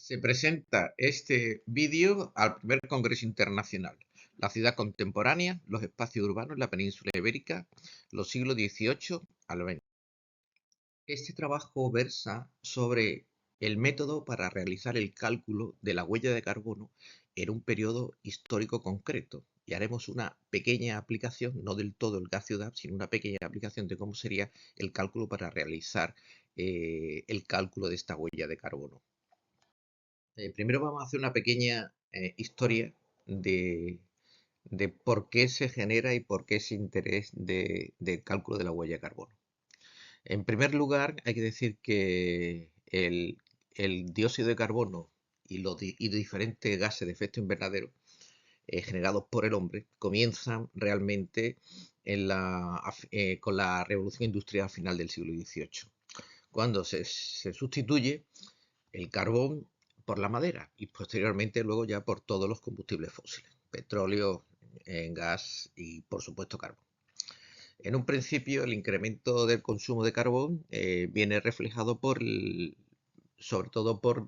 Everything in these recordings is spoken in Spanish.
Se presenta este vídeo al primer Congreso Internacional, la ciudad contemporánea, los espacios urbanos en la península ibérica, los siglos XVIII al XX. Este trabajo versa sobre el método para realizar el cálculo de la huella de carbono en un periodo histórico concreto. Y haremos una pequeña aplicación, no del todo el gas ciudad, sino una pequeña aplicación de cómo sería el cálculo para realizar el cálculo de esta huella de carbono. Primero vamos a hacer una pequeña historia de, de por qué se genera y por qué ese interés del cálculo de la huella de carbono. En primer lugar, hay que decir que el dióxido de carbono y los diferentes gases de efecto invernadero generados por el hombre comienzan realmente con la revolución industrial final del siglo XVIII, cuando se sustituye el carbón por la madera y posteriormente luego ya por todos los combustibles fósiles, petróleo, gas y por supuesto carbón. En un principio el incremento del consumo de carbón viene reflejado sobre todo por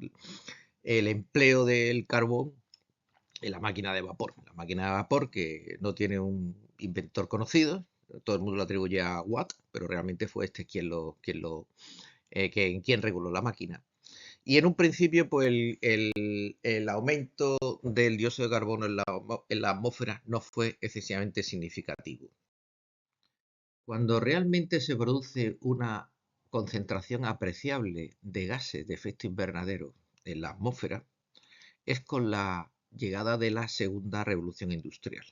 el empleo del carbón en la máquina de vapor. La máquina de vapor que no tiene un inventor conocido, todo el mundo lo atribuye a Watt, pero realmente fue este quien reguló la máquina. Y en un principio, pues el aumento del dióxido de carbono en la atmósfera no fue excesivamente significativo. Cuando realmente se produce una concentración apreciable de gases de efecto invernadero en la atmósfera, es con la llegada de la segunda revolución industrial,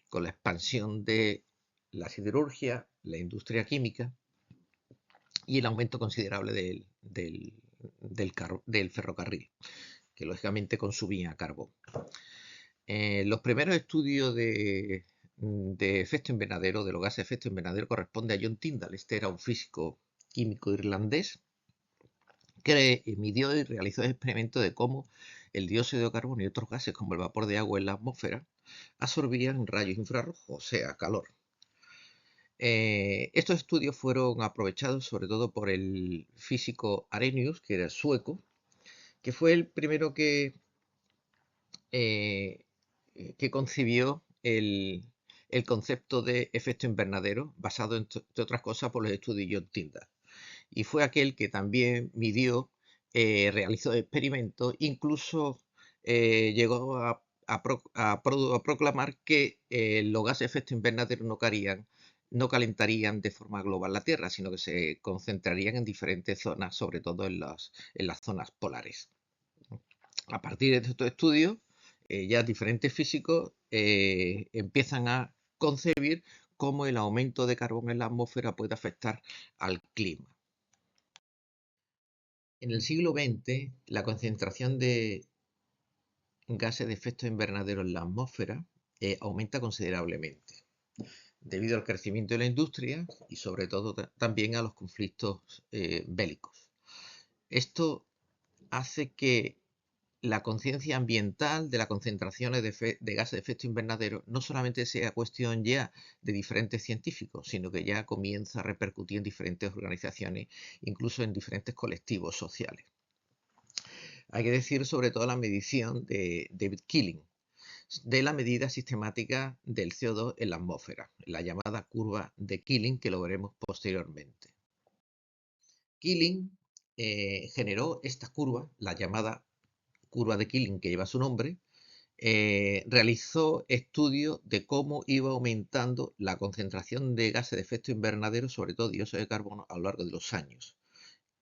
con la expansión de la siderurgia, la industria química y el aumento considerable del ferrocarril, que lógicamente consumía carbón. Los primeros estudios de efecto invernadero, de los gases de efecto invernadero, corresponde a John Tyndall. Este era un físico químico irlandés que midió y realizó experimentos de cómo el dióxido de carbono y otros gases como el vapor de agua en la atmósfera absorbían rayos infrarrojos, o sea, calor. Estos estudios fueron aprovechados sobre todo por el físico Arrhenius, que era sueco, que fue el primero que concibió el concepto de efecto invernadero, basado, entre otras cosas, por los estudios de John Tyndall. Y fue aquel que también midió, realizó experimentos, incluso llegó a proclamar que los gases de efecto invernadero no calentarían de forma global la Tierra, sino que se concentrarían en diferentes zonas, sobre todo en las zonas polares. A partir de estos estudios, ya diferentes físicos empiezan a concebir cómo el aumento de carbón en la atmósfera puede afectar al clima. En el siglo XX, la concentración de gases de efecto invernadero en la atmósfera aumenta considerablemente, debido al crecimiento de la industria y sobre todo también a los conflictos bélicos. Esto hace que la conciencia ambiental de las concentraciones de gases de efecto invernadero no solamente sea cuestión ya de diferentes científicos, sino que ya comienza a repercutir en diferentes organizaciones, incluso en diferentes colectivos sociales. Hay que decir sobre todo la medición de David Keeling, de la medida sistemática del CO2 en la atmósfera, la llamada curva de Keeling, que lo veremos posteriormente. Keeling generó esta curva, la llamada curva de Keeling, que lleva su nombre. Realizó estudios de cómo iba aumentando la concentración de gases de efecto invernadero, sobre todo dióxido de carbono, a lo largo de los años.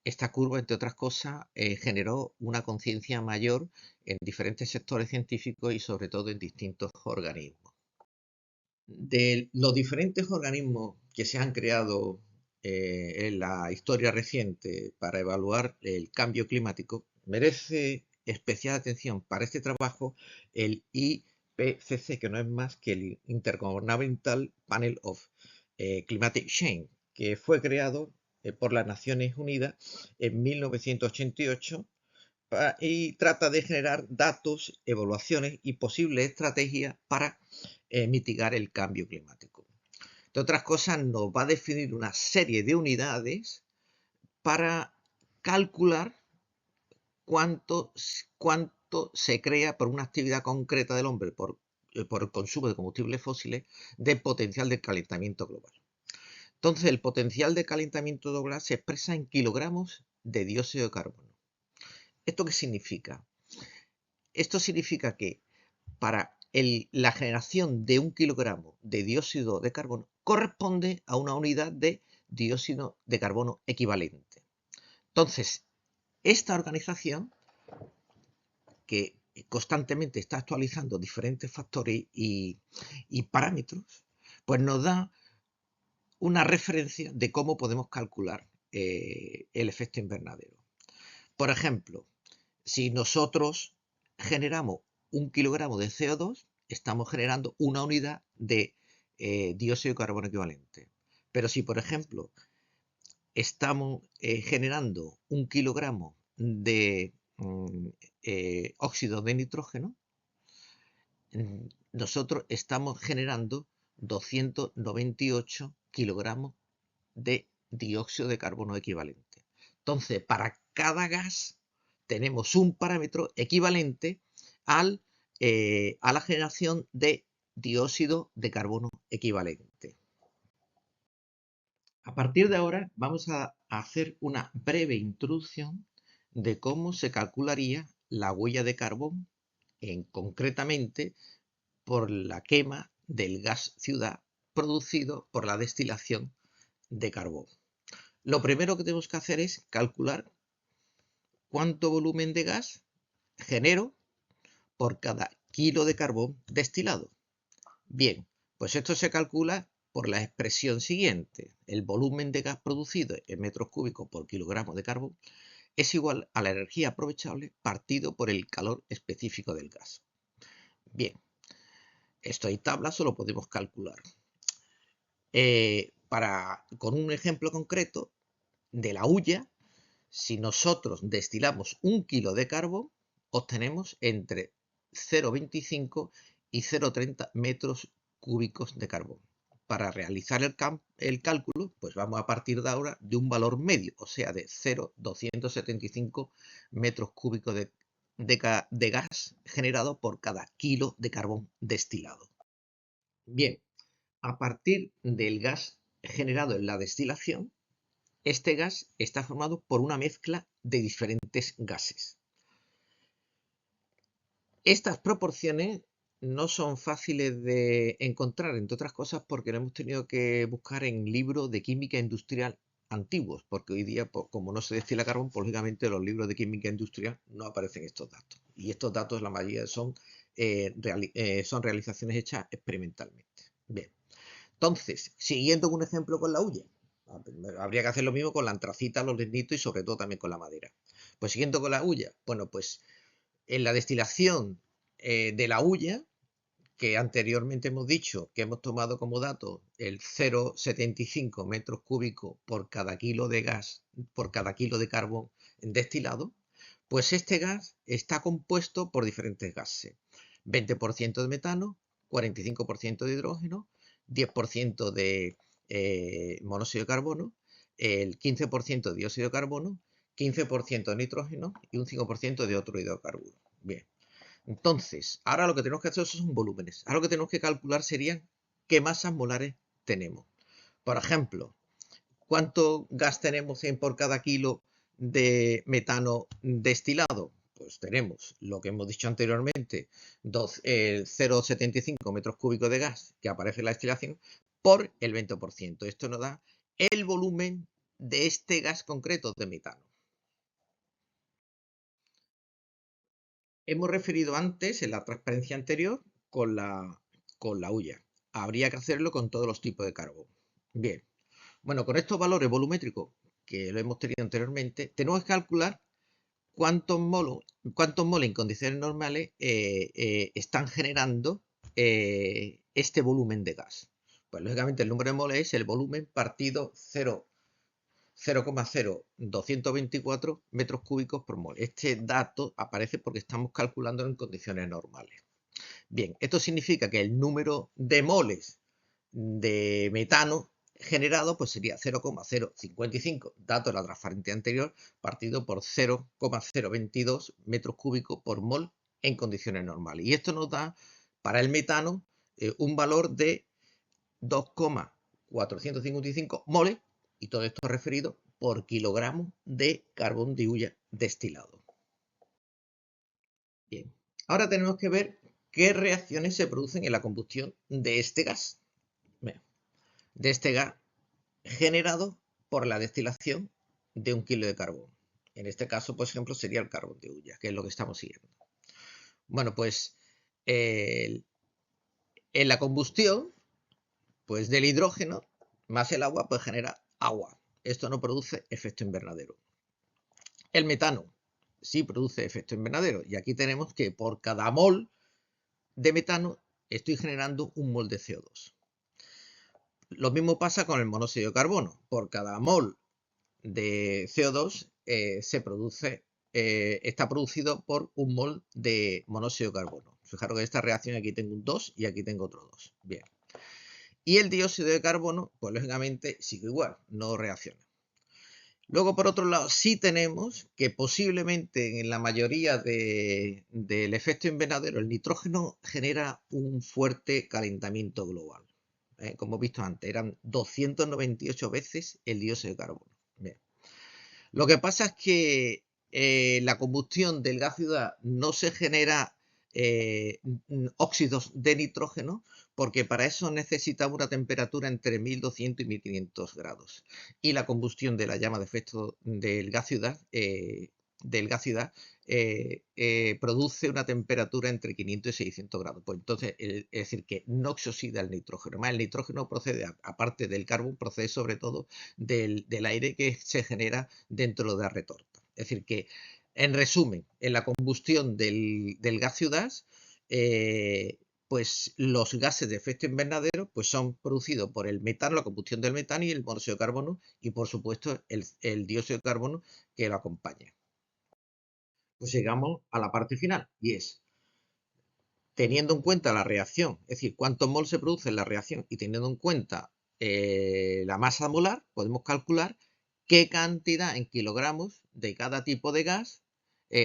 Esta curva, entre otras cosas, generó una conciencia mayor en diferentes sectores científicos y sobre todo en distintos organismos. De los diferentes organismos que se han creado en la historia reciente para evaluar el cambio climático, merece especial atención para este trabajo el IPCC, que no es más que el Intergovernmental Panel of Climatic Change, que fue creado por las Naciones Unidas en 1988 y trata de generar datos, evaluaciones y posibles estrategias para mitigar el cambio climático. De otras cosas, nos va a definir una serie de unidades para calcular cuánto se crea por una actividad concreta del hombre, por el consumo de combustibles fósiles, de potencial de calentamiento global. Entonces, el potencial de calentamiento global se expresa en kilogramos de dióxido de carbono. ¿Esto qué significa? Esto significa que para la generación de 1 kilogramo de dióxido de carbono corresponde a una unidad de dióxido de carbono equivalente. Entonces, esta organización, que constantemente está actualizando diferentes factores y parámetros, pues nos da una referencia de cómo podemos calcular el efecto invernadero. Por ejemplo, si nosotros generamos 1 kilogramo de CO2, estamos generando una unidad de dióxido de carbono equivalente. Pero si, por ejemplo, estamos generando 1 kilogramo de óxido de nitrógeno, nosotros estamos generando 298 kilogramos de dióxido de carbono equivalente. Entonces, para cada gas tenemos un parámetro equivalente a la generación de dióxido de carbono equivalente. A partir de ahora vamos a hacer una breve introducción de cómo se calcularía la huella de carbón, concretamente por la quema del gas ciudad producido por la destilación de carbón. Lo primero que tenemos que hacer es calcular cuánto volumen de gas genero por cada kilo de carbón destilado. Bien, pues esto se calcula por la expresión siguiente. El volumen de gas producido en metros cúbicos por kilogramo de carbón es igual a la energía aprovechable partido por el calor específico del gas. Bien, esto hay tablas, lo podemos calcular. Con un ejemplo concreto de la hulla, si nosotros destilamos 1 kilo de carbón, obtenemos entre 0,25 y 0,30 metros cúbicos de carbón. Para realizar el cálculo, pues vamos a partir de ahora de un valor medio, o sea, de 0,275 metros cúbicos de gas generado por cada kilo de carbón destilado. Bien, a partir del gas generado en la destilación, este gas está formado por una mezcla de diferentes gases. Estas proporciones no son fáciles de encontrar, entre otras cosas, porque lo hemos tenido que buscar en libros de química industrial antiguos, porque hoy día, como no se destila carbón, pues, lógicamente los libros de química industrial no aparecen estos datos. Y estos datos, la mayoría son realizaciones hechas experimentalmente. Bien, entonces, siguiendo un ejemplo con la hulla, habría que hacer lo mismo con la antracita, los lignitos y sobre todo también con la madera. Pues siguiendo con la hulla, bueno, pues en la destilación de la hulla, que anteriormente hemos dicho que hemos tomado como dato el 0,75 metros cúbicos por cada kilo de gas, por cada kilo de carbón destilado, pues este gas está compuesto por diferentes gases. 20% de metano, 45% de hidrógeno, 10% de monóxido de carbono, el 15% de dióxido de carbono, 15% de nitrógeno y un 5% de otro hidrocarburo. Bien, entonces, ahora lo que tenemos que hacer son volúmenes. Ahora lo que tenemos que calcular serían qué masas molares tenemos. Por ejemplo, ¿cuánto gas tenemos por cada kilo de metano destilado? Pues tenemos lo que hemos dicho anteriormente, 0,75 metros cúbicos de gas que aparece en la destilación por el 20%. Esto nos da el volumen de este gas concreto de metano. Hemos referido antes, en la transparencia anterior, con la hulla. Habría que hacerlo con todos los tipos de carbón. Bien, bueno, con estos valores volumétricos que lo hemos tenido anteriormente, tenemos que calcular cuántos moles en condiciones normales están generando este volumen de gas. Pues lógicamente el número de moles es el volumen partido 0,0224 metros cúbicos por mol. Este dato aparece porque estamos calculando en condiciones normales. Bien, esto significa que el número de moles de metano generado pues sería 0,055, dato de la transparencia anterior, partido por 0,022 metros cúbicos por mol en condiciones normales. Y esto nos da para el metano un valor de 2,455 moles, y todo esto referido por kilogramo de carbón de hulla destilado. Bien, ahora tenemos que ver qué reacciones se producen en la combustión de este gas. Bueno, de este gas generado por la destilación de 1 kilo de carbón. En este caso, por ejemplo, sería el carbón de hulla, que es lo que estamos siguiendo. Bueno, pues en la combustión pues del hidrógeno más el agua, pues genera agua. Esto no produce efecto invernadero. El metano sí produce efecto invernadero, y aquí tenemos que por cada mol de metano estoy generando un mol de CO2. Lo mismo pasa con el monóxido de carbono. Por cada mol de CO2 está producido por un mol de monóxido de carbono. Fijaros que esta reacción aquí tengo un 2 y aquí tengo otro 2. Bien. Y el dióxido de carbono, pues lógicamente sigue igual, no reacciona. Luego, por otro lado, sí tenemos que posiblemente en la mayoría del efecto invernadero el nitrógeno genera un fuerte calentamiento global. Como he visto antes, eran 298 veces el dióxido de carbono. Bien. Lo que pasa es que la combustión del gas ciudad no se genera óxidos de nitrógeno, porque para eso necesitamos una temperatura entre 1200 y 1500 grados. Y la combustión de la llama de efecto del gas ciudad, produce una temperatura entre 500 y 600 grados. Pues entonces, es decir, que no se oxida el nitrógeno. Además, el nitrógeno procede, aparte del carbón, procede sobre todo del aire que se genera dentro de la retorta. Es decir, que, en resumen, en la combustión del gas ciudad, pues los gases de efecto invernadero pues son producidos por el metano, la combustión del metano y el monóxido de carbono, y por supuesto el dióxido de carbono que lo acompaña. Pues llegamos a la parte final, y es, teniendo en cuenta la reacción, es decir, cuántos mol se produce en la reacción, y teniendo en cuenta la masa molar, podemos calcular qué cantidad en kilogramos de cada tipo de gas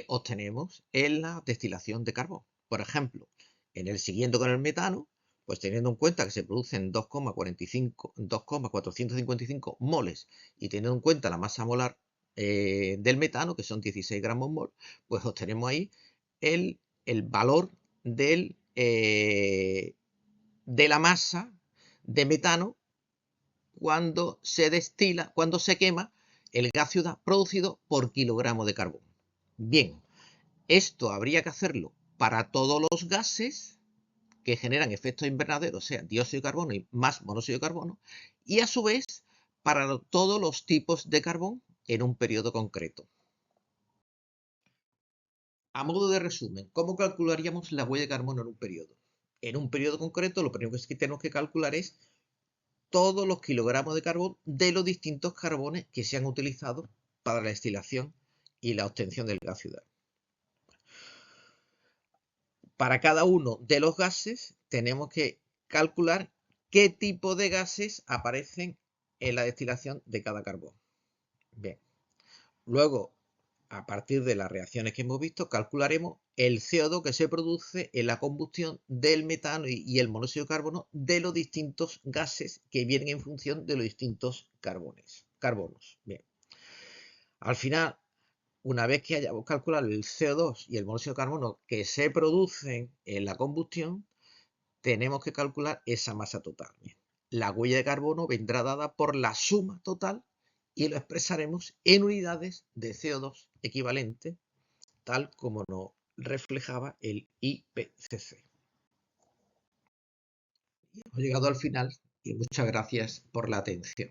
obtenemos en la destilación de carbón. Por ejemplo, en el siguiente con el metano, pues teniendo en cuenta que se producen 2,455 moles, y teniendo en cuenta la masa molar del metano, que son 16 gramos mol, pues obtenemos ahí el valor de la masa de metano cuando se destila, cuando se quema el gas ciudad producido por kilogramo de carbón. Bien, esto habría que hacerlo para todos los gases que generan efectos invernaderos, o sea, dióxido de carbono y más monóxido de carbono, y a su vez para todos los tipos de carbón en un periodo concreto. A modo de resumen, ¿cómo calcularíamos la huella de carbono en un periodo? En un periodo concreto, lo primero que tenemos que calcular es todos los kilogramos de carbón de los distintos carbones que se han utilizado para la destilación y la obtención del gas ciudad. Para cada uno de los gases tenemos que calcular qué tipo de gases aparecen en la destilación de cada carbón. Bien, luego, a partir de las reacciones que hemos visto, calcularemos el CO2 que se produce en la combustión del metano y el monóxido de carbono de los distintos gases que vienen en función de los distintos carbonos. Bien. Al final, una vez que hayamos calculado el CO2 y el monóxido de carbono que se producen en la combustión, tenemos que calcular esa masa total. Bien. La huella de carbono vendrá dada por la suma total y lo expresaremos en unidades de CO2 equivalente, tal como nos reflejaba el IPCC. Hemos llegado al final y muchas gracias por la atención.